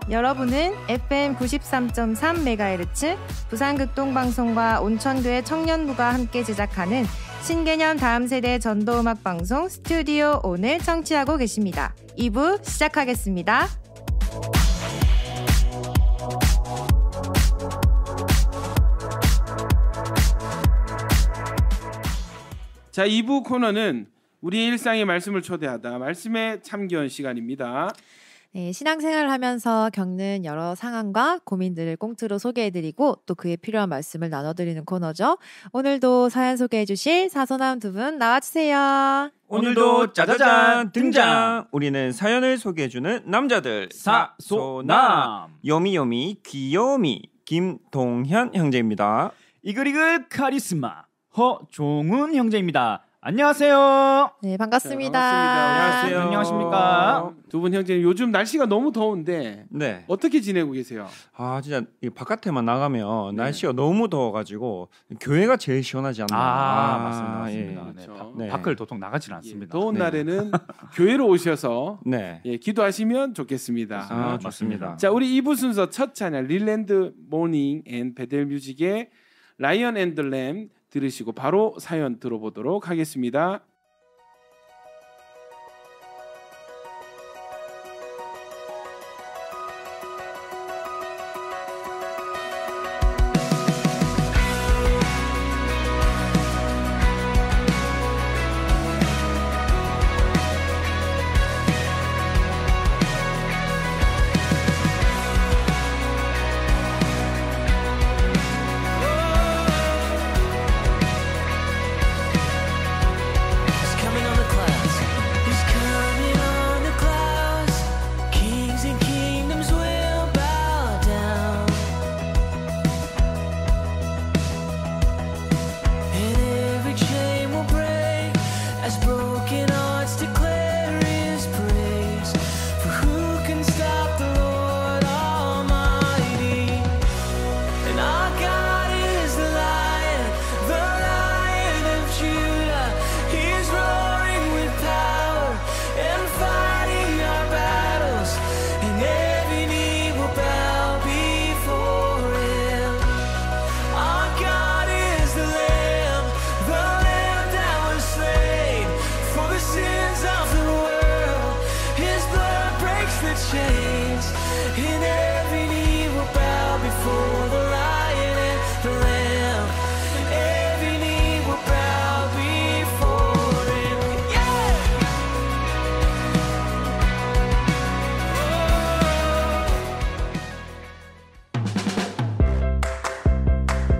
여러분은 FM 93.3MHz 부산극동방송과 온천교회 청년부가 함께 제작하는 신개념 다음 세대 전도음악 방송 스튜디오 온을 청취하고 계십니다. 2부 시작하겠습니다. 자, 2부 코너는 우리의 일상의 말씀을 초대하다 말씀의 참견 시간입니다. 네, 신앙생활을 하면서 겪는 여러 상황과 고민들을 꽁트로 소개해드리고 또 그에 필요한 말씀을 나눠드리는 코너죠. 오늘도 사연 소개해주실 사소남 두 분 나와주세요. 오늘도 짜자잔 등장. 우리는 사연을 소개해주는 남자들 사소남. 요미요미 귀요미 김동현 형제입니다. 이글이글 카리스마 허종훈 형제입니다. 안녕하세요. 네, 반갑습니다. 안녕하세요. 안녕하십니까? 두 분 형제는 요즘 날씨가 너무 더운데 네. 어떻게 지내고 계세요? 아 진짜 이 바깥에만 나가면 날씨가 너무 더워가지고 교회가 제일 시원하지 않나. 맞습니다. 예. 맞습니다. 네. 밖을 도통 나가지는 않습니다. 더운 네. 날에는 교회로 오셔서 네. 기도하시면 좋겠습니다. 아 좋습니다. 자, 우리 2부 순서 첫 찬양 릴랜드 모닝 앤 베델 뮤직의 라이언 앤드 램 들으시고 바로 사연 들어보도록 하겠습니다.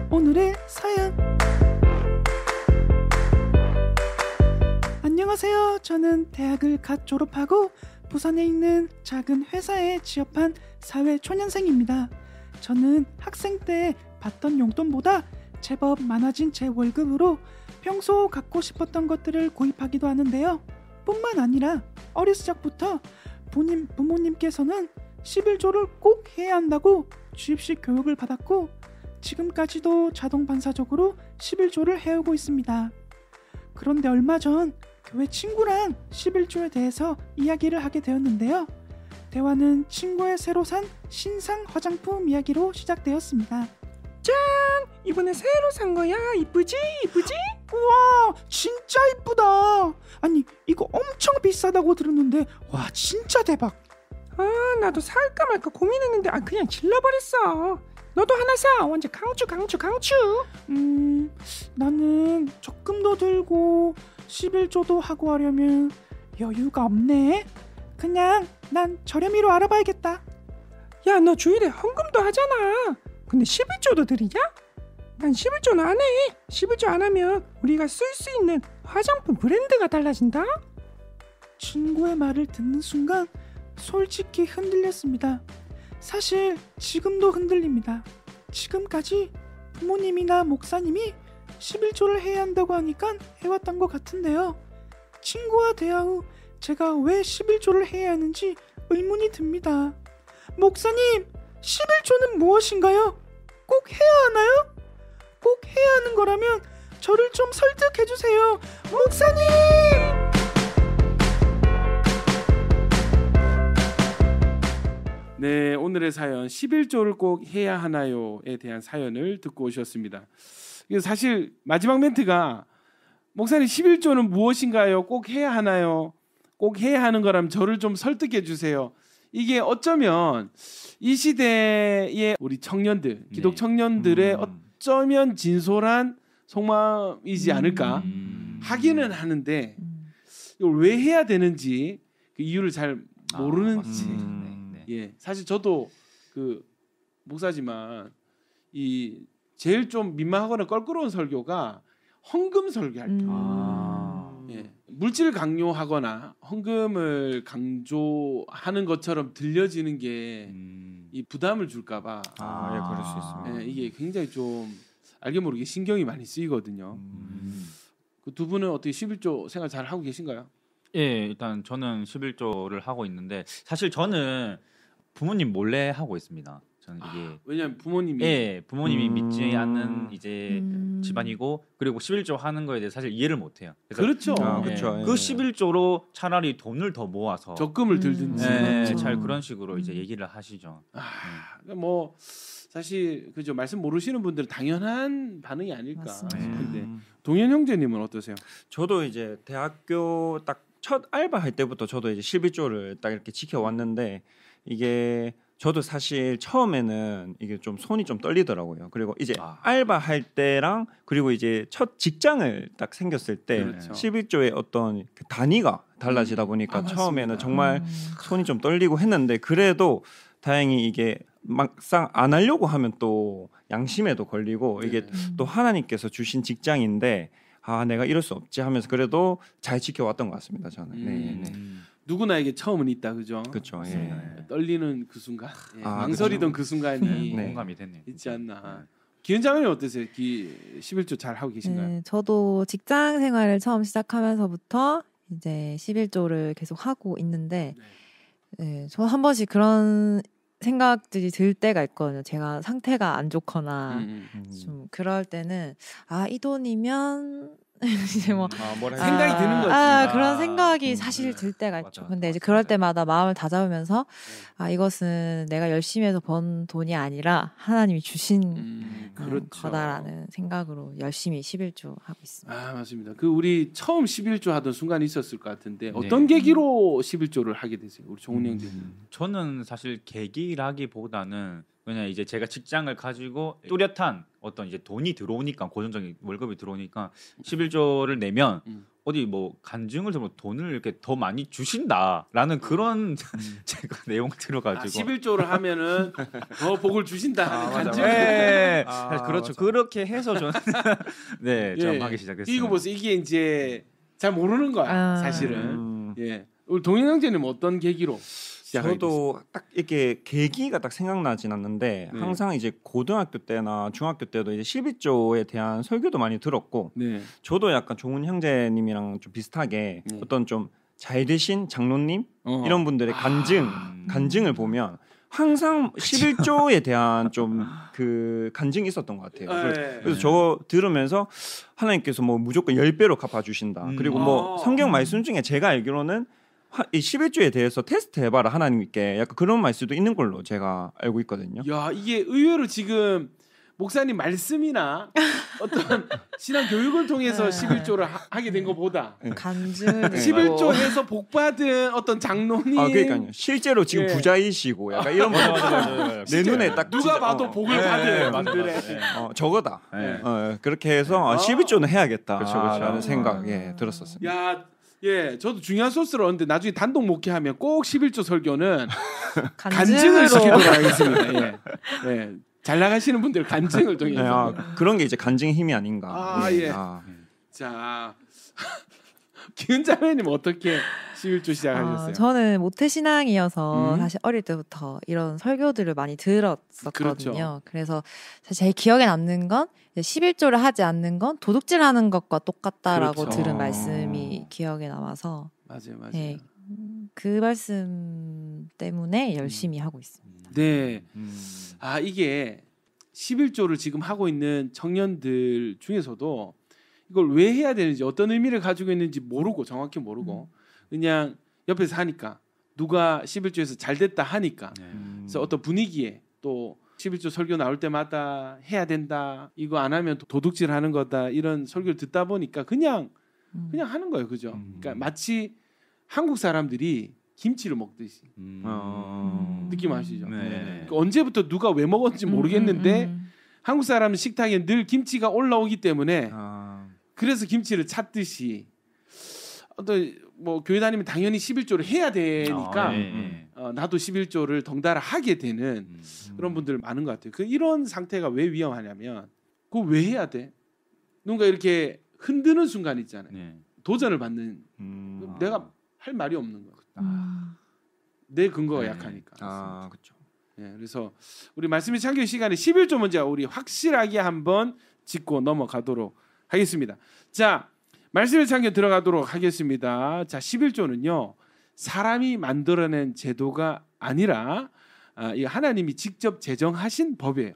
오늘의 사연. 안녕하세요. 저는 대학을 갓 졸업하고 부산에 있는 작은 회사에 취업한 사회초년생입니다. 저는 학생 때 받던 용돈보다 제법 많아진 제 월급으로 평소 갖고 싶었던 것들을 구입하기도 하는데요. 뿐만 아니라 어릴 적부터 부모님께서는 11조를 꼭 해야 한다고 주입식 교육을 받았고 지금까지도 자동 반사적으로 11조를 해오고 있습니다. 그런데 얼마 전 교회 친구랑 11조에 대해서 이야기를 하게 되었는데요. 대화는 친구의 새로 산 신상 화장품 이야기로 시작되었습니다. 짠! 이번에 새로 산 거야. 이쁘지? 이쁘지? 우와, 진짜 이쁘다. 아니, 이거 엄청 비싸다고 들었는데 와, 진짜 대박. 아, 나도 살까 말까 고민했는데 그냥 질러버렸어. 너도 하나 사. 완전 강추. 나는 적금도 들고 11조도 하고 하려면 여유가 없네. 그냥 난 저렴이로 알아봐야겠다. 야, 너 주일에 헌금도 하잖아. 근데 11조도 들이냐? 난 11조는 안 해. 11조 안 하면 우리가 쓸 수 있는 화장품 브랜드가 달라진다. 친구의 말을 듣는 순간 솔직히 흔들렸습니다. 사실 지금도 흔들립니다. 지금까지 부모님이나 목사님이 11조를 해야 한다고 하니까 해왔던 것 같은데요. 친구와 대화 후 제가 왜 11조를 해야 하는지 의문이 듭니다. 목사님, 11조는 무엇인가요? 꼭 해야 하나요? 꼭 해야 하는 거라면 저를 좀 설득해주세요. 목사님! 네, 오늘의 사연 11조를 꼭 해야 하나요에 대한 사연을 듣고 오셨습니다. 이게 사실 마지막 멘트가 목사님 11조는 무엇인가요? 꼭 해야 하나요? 꼭 해야 하는 거라면 저를 좀 설득해 주세요. 이게 어쩌면 이 시대의 우리 청년들, 기독 청년들의 어쩌면 진솔한 속마음이지 않을까 하기는 하는데 이걸 왜 해야 되는지 그 이유를 잘 모르는 채. 예, 사실 저도 그 목사지만 이 제일 좀 민망하거나 껄끄러운 설교가 헌금 설교할 때. 예, 물질 강요하거나 헌금을 강조하는 것처럼 들려지는 게 이 부담을 줄까봐 예, 그럴 수 있습니다. 예, 이게 굉장히 좀 알게 모르게 신경이 많이 쓰이거든요. 그 두 분은 어떻게 11조 생활 잘 하고 계신가요? 예, 일단 저는 11조를 하고 있는데 사실 저는 부모님 몰래 하고 있습니다. 저는 이게 왜냐면 부모님이 부모님이 믿지 않는 이제 집안이고 그리고 11조 하는 거에 대해 사실 이해를 못 해요. 그렇죠. 그렇죠. 그 11조로 차라리 돈을 더 모아서 적금을 들든지 잘 그런 식으로 이제 얘기를 하시죠. 뭐 사실 그죠 말씀 모르시는 분들은 당연한 반응이 아닐까 맞습니다. 싶은데 동현 형제님은 어떠세요? 저도 이제 대학교 딱 첫 알바할 때부터 저도 이제 11조를 딱 이렇게 지켜왔는데 이게 저도 사실 처음에는 이게 좀 손이 좀 떨리더라고요. 그리고 이제 알바할 때랑 그리고 이제 첫 직장을 딱 생겼을 때 그렇죠. 11조의 어떤 그 단위가 달라지다 보니까 처음에는 정말 손이 좀 떨리고 했는데 그래도 다행히 이게 막상 안 하려고 하면 또 양심에도 걸리고 이게 또 하나님께서 주신 직장인데 내가 이럴 수 없지 하면서 그래도 잘 지켜왔던 것 같습니다. 저는. 누구나에게 처음은 있다, 그죠? 그렇죠. 떨리는 그 순간, 망설이던 그 순간이 공감이 됐네요. 있지 않나. 기은장은 어떠세요? 11조 잘 하고 계신가요? 네, 저도 직장 생활을 처음 시작하면서부터 이제 11조를 계속 하고 있는데, 네, 저 한 번씩 그런 생각들이 들 때가 있거든요. 제가 상태가 안 좋거나 좀 그럴 때는 이 돈이면 이제 뭐 생각이 드는 거지. 그런 생각이 사실 들 때가 있죠. 근데 이제 그럴 때마다 마음을 다잡으면서 이것은 내가 열심히 해서 번 돈이 아니라 하나님이 주신 그렇죠. 거다라는 생각으로 열심히 11조 하고 있습니다. 맞습니다. 그 우리 처음 11조 하던 순간이 있었을 것 같은데 어떤 계기로 11조를 하게 되세요? 우리 종훈 형제님. 저는 사실 계기라기보다는 그냥 이제 제가 직장을 가지고 뚜렷한 어떤 이제 돈이 들어오니까 고정적인 월급이 들어오니까 11조를 내면 어디 뭐 간증을 들면 돈을 이렇게 더 많이 주신다라는 그런 제가 내용 들어가지고 11조를 하면은 더 복을 주신다. 간증. 그렇죠. 그렇게 해서 저는 좀 하기 시작했어요. 이거 보세요. 이게 이제 잘 모르는 거야. 사실은. 우리 동현 형제는 어떤 계기로? 저도 딱 이렇게 계기가 딱 생각나진 않는데 항상 이제 고등학교 때나 중학교 때도 이제 11조에 대한 설교도 많이 들었고 저도 약간 종훈 형제님이랑 좀 비슷하게 어떤 좀 잘 되신 장로님 이런 분들의 간증을 보면 항상 11조에 대한 좀 그 간증이 있었던 것 같아요. 그래서 저거 들으면서 하나님께서 뭐 무조건 10배로 갚아주신다. 그리고 뭐 성경 말씀 중에 제가 알기로는 이 11조에 대해서 테스트 해봐라 하나님께 약간 그런 말씀도 있는 걸로 제가 알고 있거든요. 야, 이게 의외로 지금 목사님 말씀이나 어떤 신앙 교육을 통해서 11조를 하게 된 것보다 간증을 11조에서 복받은 어떤 장로님 그러니까요. 실제로 지금 부자이시고 약간 이런 분들 내 눈에 딱 누가 진짜, 봐도 복을 받은 분들의 저거다. 그렇게 해서 11조는 해야겠다라는 생각 들었었습니다. 야, 저도 중요한 소스를 얻는데 나중에 단독 목회하면 꼭 11조 설교는 간증을 시키도록 하겠습니다. 잘 나가시는 분들 간증을 통해서 그런 게 이제 간증의 힘이 아닌가. 자, 기은자매님 어떻게 11조 시작하셨어요? 저는 모태신앙이어서 사실 어릴 때부터 이런 설교들을 많이 들었었거든요. 그렇죠. 그래서 사실 제 기억에 남는 건 11조를 하지 않는 건 도둑질하는 것과 똑같다라고 그렇죠. 들은 말씀이 기억에 남아서 맞아요. 그 말씀 때문에 열심히 하고 있습니다. 네. 이게 11조를 지금 하고 있는 청년들 중에서도 이걸 왜 해야 되는지 어떤 의미를 가지고 있는지 모르고 정확히 모르고 그냥 옆에서 하니까 누가 11조에서 잘 됐다 하니까 네. 그래서 어떤 분위기에 또 11조 설교 나올 때마다 해야 된다. 이거 안 하면 도둑질하는 거다. 이런 설교를 듣다 보니까 그냥 하는 거예요. 그죠? 그러니까 마치 한국 사람들이 김치를 먹듯이 느낌 아시죠? 네. 그러니까 언제부터 누가 왜 먹었는지 모르겠는데 한국 사람은 식탁에 늘 김치가 올라오기 때문에 그래서 김치를 찾듯이 어떤 뭐 교회 다니면 당연히 11조를 해야 되니까 나도 11조를 덩달아 하게 되는 그런 분들 많은 것 같아요. 이런 상태가 왜 위험하냐면 그거 왜 해야 돼? 누군가 이렇게 흔드는 순간 있잖아요. 네. 도전을 받는 내가 할 말이 없는 거야. 내 근거가 약하니까. 그렇죠. 네, 그래서 우리 말씀의 창조 시간에 11조 문제 우리 확실하게 한번 짚고 넘어가도록 하겠습니다. 자, 말씀의 창조 들어가도록 하겠습니다. 자, 11조는요. 사람이 만들어낸 제도가 아니라 이 하나님이 직접 제정하신 법이에요.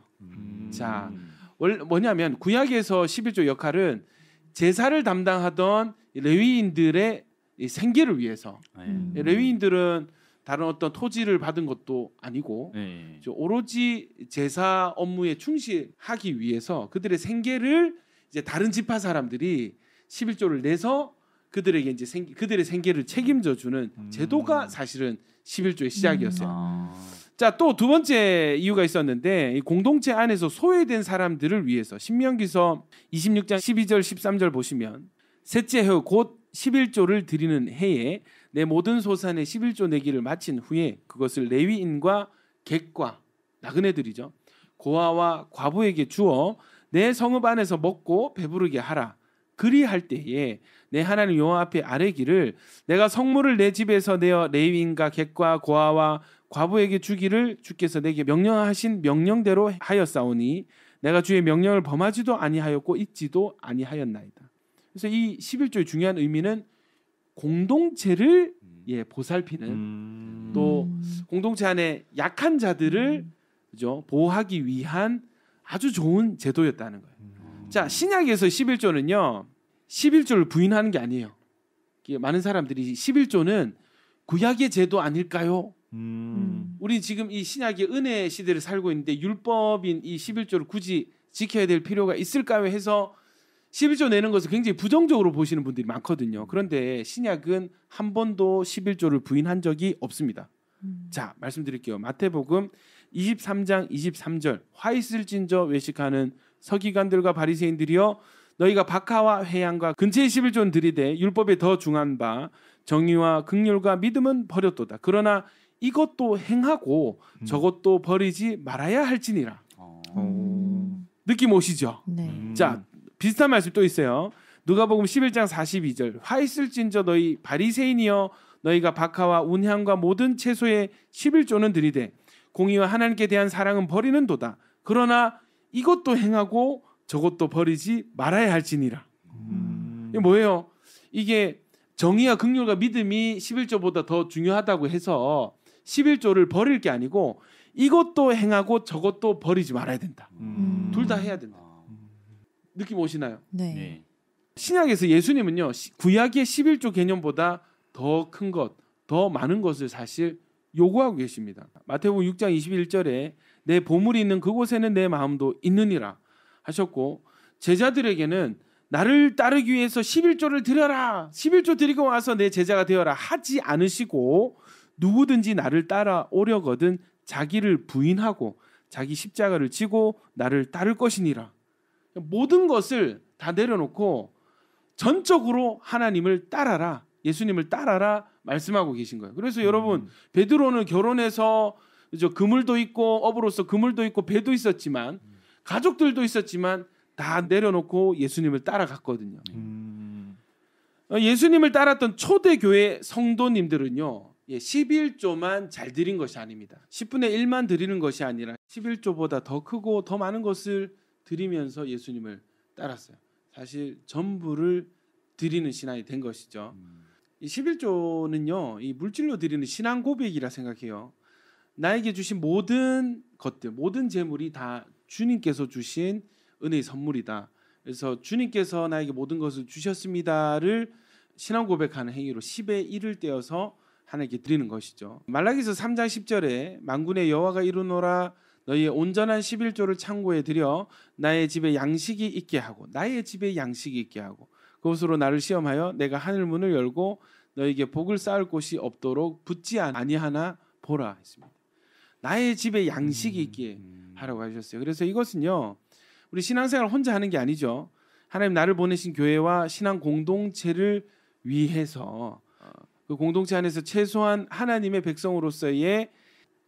자, 뭐냐면 구약에서 11조 역할은 제사를 담당하던 레위인들의 생계를 위해서 레위인들은 다른 어떤 토지를 받은 것도 아니고 오로지 제사 업무에 충실하기 위해서 그들의 생계를 이제 다른 지파 사람들이 11조를 내서 그들에게 이제 그들의 생계를 책임져 주는 제도가 사실은 11조의 시작이었어요. 자, 또 두 번째 이유가 있었는데 이 공동체 안에서 소외된 사람들을 위해서 신명기서 26장 12절 13절 보시면 셋째 해 곧 11조를 드리는 해에 내 모든 소산의 11조 내기를 마친 후에 그것을 레위인과 객과 나그네들이죠. 고아와 과부에게 주어 내 성읍 안에서 먹고 배부르게 하라. 그리할 때에 내 하나님 여호와 앞에 아뢰기를 내가 성물을 내 집에서 내어 레위인과 객과 고아와 과부에게 주기를 주께서 내게 명령하신 명령대로 하였사오니 내가 주의 명령을 범하지도 아니하였고 잊지도 아니하였나이다. 그래서 이 11조의 중요한 의미는 공동체를 보살피는 또 공동체 안에 약한 자들을 그죠? 보호하기 위한 아주 좋은 제도였다는 거예요. 자, 신약에서 11조는요. 11조를 부인하는 게 아니에요. 많은 사람들이 11조는 구약의 제도 아닐까요? 우리 지금 이 신약의 은혜 시대를 살고 있는데 율법인 이 11조를 굳이 지켜야 될 필요가 있을까요? 해서 11조 내는 것을 굉장히 부정적으로 보시는 분들이 많거든요. 그런데 신약은 한 번도 11조를 부인한 적이 없습니다. 자, 말씀드릴게요. 마태복음 23장 23절 화 있을진저 외식하는 서기관들과 바리새인들이여 너희가 박하와 회양과 근처의 11조는 들이되 율법에 더 중한 바 정의와 긍휼과 믿음은 버렸도다. 그러나 이것도 행하고 저것도 버리지 말아야 할지니라. 느낌 오시죠? 네. 자, 비슷한 말씀 또 있어요. 누가복음 11장 42절 화 있을진저 너희 바리새인이여 너희가 박하와 운향과 모든 채소의 11조는 들이되 공의와 하나님께 대한 사랑은 버리는도다. 그러나 이것도 행하고 저것도 버리지 말아야 할지니라. 이게 뭐예요? 이게 정의와 긍휼과 믿음이 11조보다 더 중요하다고 해서 11조를 버릴 게 아니고 이것도 행하고 저것도 버리지 말아야 된다. 둘 다 해야 된다. 느낌 오시나요? 네. 네. 신약에서 예수님은요. 구약의 11조 개념보다 더 큰 것, 더 많은 것을 사실 요구하고 계십니다. 마태복음 6장 21절에 내 보물이 있는 그곳에는 내 마음도 있느니라 하셨고 제자들에게는 나를 따르기 위해서 11조를 드려라. 11조 드리고 와서 내 제자가 되어라 하지 않으시고 누구든지 나를 따라오려거든 자기를 부인하고 자기 십자가를 지고 나를 따를 것이니라. 모든 것을 다 내려놓고 전적으로 하나님을 따라라. 예수님을 따라라 말씀하고 계신 거예요. 그래서 여러분 베드로는 결혼해서 그물도 있고 업으로서 그물도 있고 배도 있었지만 가족들도 있었지만 다 내려놓고 예수님을 따라갔거든요. 예수님을 따랐던 초대교회 성도님들은요. 11조만 잘 드린 것이 아닙니다. 10분의 1만 드리는 것이 아니라 11조보다 더 크고 더 많은 것을 드리면서 예수님을 따랐어요. 사실 전부를 드리는 신앙이 된 것이죠. 이 11조는요. 이 물질로 드리는 신앙 고백이라 생각해요. 나에게 주신 모든 것들, 모든 재물이 다 주님께서 주신 은혜의 선물이다. 그래서 주님께서 나에게 모든 것을 주셨습니다를 신앙 고백하는 행위로 10의 1을 떼어서 하나님께 드리는 것이죠. 말라기서 3장 10절에 만군의 여호와가 이루노라 너희의 온전한 11조를 창고에 들여 나의 집에 양식이 있게 하고 나의 집에 양식이 있게 하고 그것으로 나를 시험하여 내가 하늘 문을 열고 너희에게 복을 쌓을 곳이 없도록 붙지 아니하나 보라 했습니다. 나의 집에 양식이 있게 하라고 하셨어요. 그래서 이것은요 우리 신앙생활 혼자 하는 게 아니죠. 하나님 나를 보내신 교회와 신앙 공동체를 위해서 그 공동체 안에서 최소한 하나님의 백성으로서의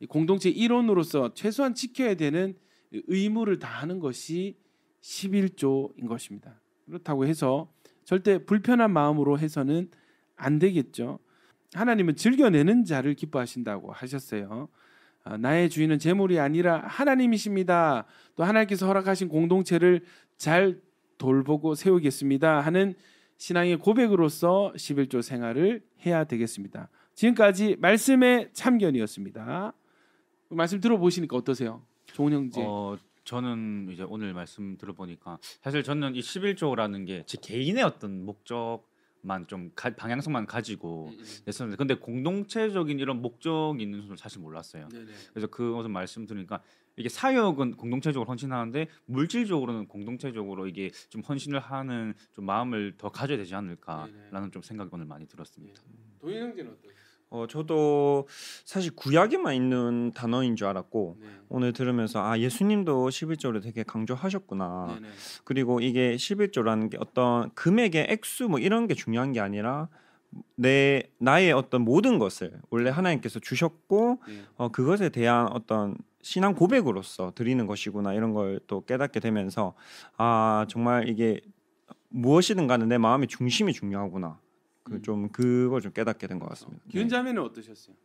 공동체 일원으로서 최소한 지켜야 되는 의무를 다하는 것이 11조인 것입니다. 그렇다고 해서 절대 불편한 마음으로 해서는 안 되겠죠. 하나님은 즐겨내는 자를 기뻐하신다고 하셨어요. 나의 주인은 재물이 아니라 하나님이십니다. 또 하나님께서 허락하신 공동체를 잘 돌보고 세우겠습니다 하는 신앙의 고백으로서 11조 생활을 해야 되겠습니다. 지금까지 말씀의 참견이었습니다. 말씀 들어보시니까 어떠세요? 종훈 형제. 저는 이제 오늘 말씀 들어보니까 사실 저는 이 11조라는 게 제 개인의 어떤 목적만 좀 방향성만 가지고 냈었는데 근데 공동체적인 이런 목적이 있는 줄은 사실 몰랐어요. 네네. 그래서 그것을 말씀 들으니까 이게 사역은 공동체적으로 헌신하는데 물질적으로는 공동체적으로 이게 좀 헌신을 하는 좀 마음을 더 가져야 되지 않을까라는 좀 생각이 오늘 많이 들었습니다. 도희 형제는 어떠세요? 저도 사실 구약에만 있는 단어인 줄 알았고 오늘 들으면서 예수님도 11조를 되게 강조하셨구나. 그리고 이게 11조라는 게 어떤 금액의 액수 뭐 이런 게 중요한 게 아니라 나의 어떤 모든 것을 원래 하나님께서 주셨고 그것에 대한 어떤 신앙 고백으로서 드리는 것이구나 이런 걸 또 깨닫게 되면서 정말 이게 무엇이든 간에 내 마음의 중심이 중요하구나. 그걸 좀 깨닫게 된 것 같습니다. 기은자매는 어떠셨어요?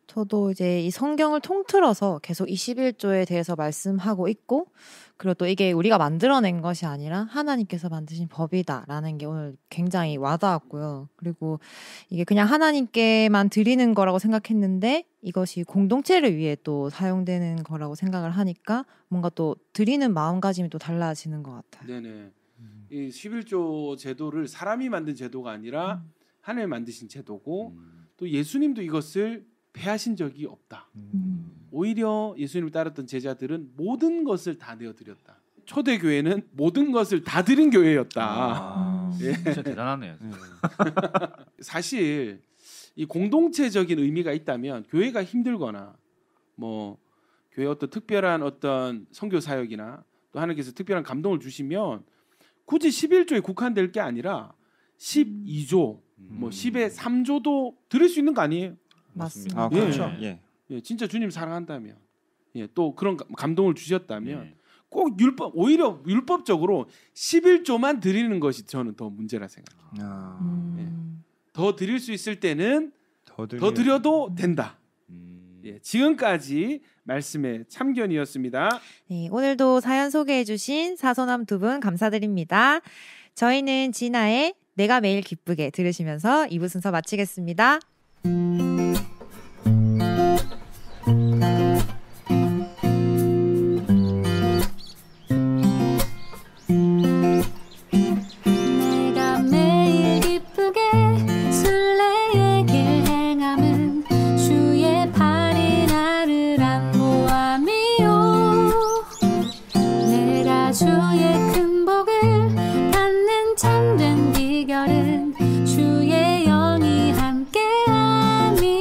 저도 이제 이 성경을 통틀어서 계속 21조에 대해서 말씀하고 있고 그리고 또 이게 우리가 만들어낸 것이 아니라 하나님께서 만드신 법이다라는 게 오늘 굉장히 와닿았고요. 그리고 이게 그냥 하나님께만 드리는 거라고 생각했는데 이것이 공동체를 위해 또 사용되는 거라고 생각을 하니까 뭔가 또 드리는 마음가짐이 또 달라지는 것 같아요. 네네. 이 11조 제도를 사람이 만든 제도가 아니라 하나님이 만드신 제도고 또 예수님도 이것을 폐하신 적이 없다. 오히려 예수님을 따랐던 제자들은 모든 것을 다 내어드렸다. 초대교회는 모든 것을 다 드린 교회였다. 진짜 대단하네요. 사실 이 공동체적인 의미가 있다면 교회가 힘들거나 뭐 교회 어떤 특별한 어떤 선교 사역이나 또 하나님께서 특별한 감동을 주시면 굳이 11조에 국한될 게 아니라 12조, 뭐 10의 3조도 들을 수 있는 거 아니에요? 맞습니다. 그렇죠. 예, 진짜 주님 사랑한다면, 또 그런 감동을 주셨다면 꼭 오히려 율법적으로 11조만 드리는 것이 저는 더 문제라 생각해요. 더 드릴 수 있을 때는 더 드려도 된다. 지금까지 말씀의 참견이었습니다. 네, 오늘도 사연 소개해주신 사소남 두 분 감사드립니다. 저희는 진아의 내가 매일 기쁘게 들으시면서 2부 순서 마치겠습니다. 주의 영이 함께하니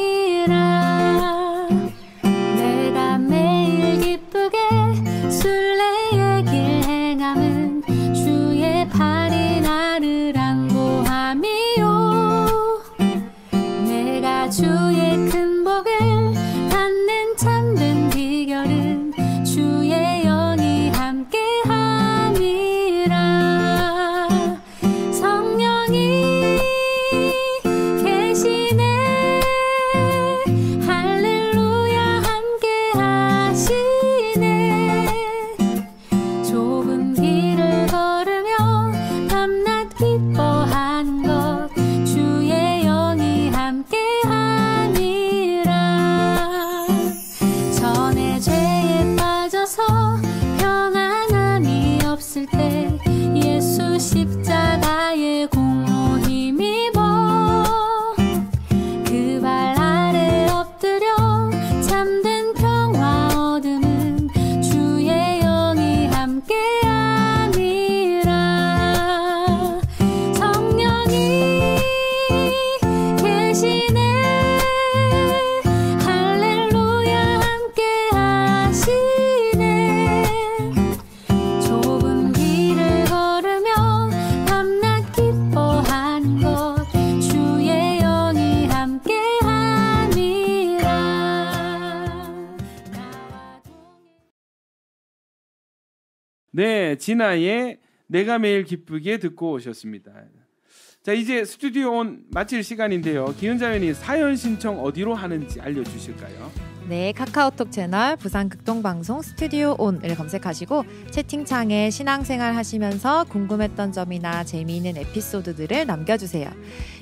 네, 진아의 내가 매일 기쁘게 듣고 오셨습니다. 자, 이제 스튜디오 온 마칠 시간인데요. 기은자연이 사연 신청 어디로 하는지 알려주실까요? 네, 카카오톡 채널 부산극동방송 스튜디오 온을 검색하시고 채팅창에 신앙생활 하시면서 궁금했던 점이나 재미있는 에피소드들을 남겨주세요.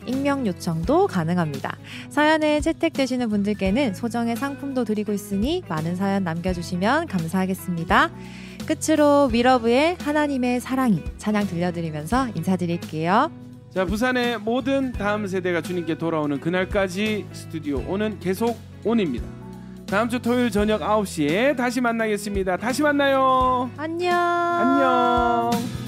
익명 요청도 가능합니다. 사연에 채택되시는 분들께는 소정의 상품도 드리고 있으니 많은 사연 남겨주시면 감사하겠습니다. 끝으로 위러브의 하나님의 사랑이 찬양 들려드리면서 인사드릴게요. 자, 부산의 모든 다음 세대가 주님께 돌아오는 그날까지 스튜디오 온은 계속 온입니다. 다음 주 토요일 저녁 9시에 다시 만나겠습니다. 다시 만나요. 안녕. 안녕.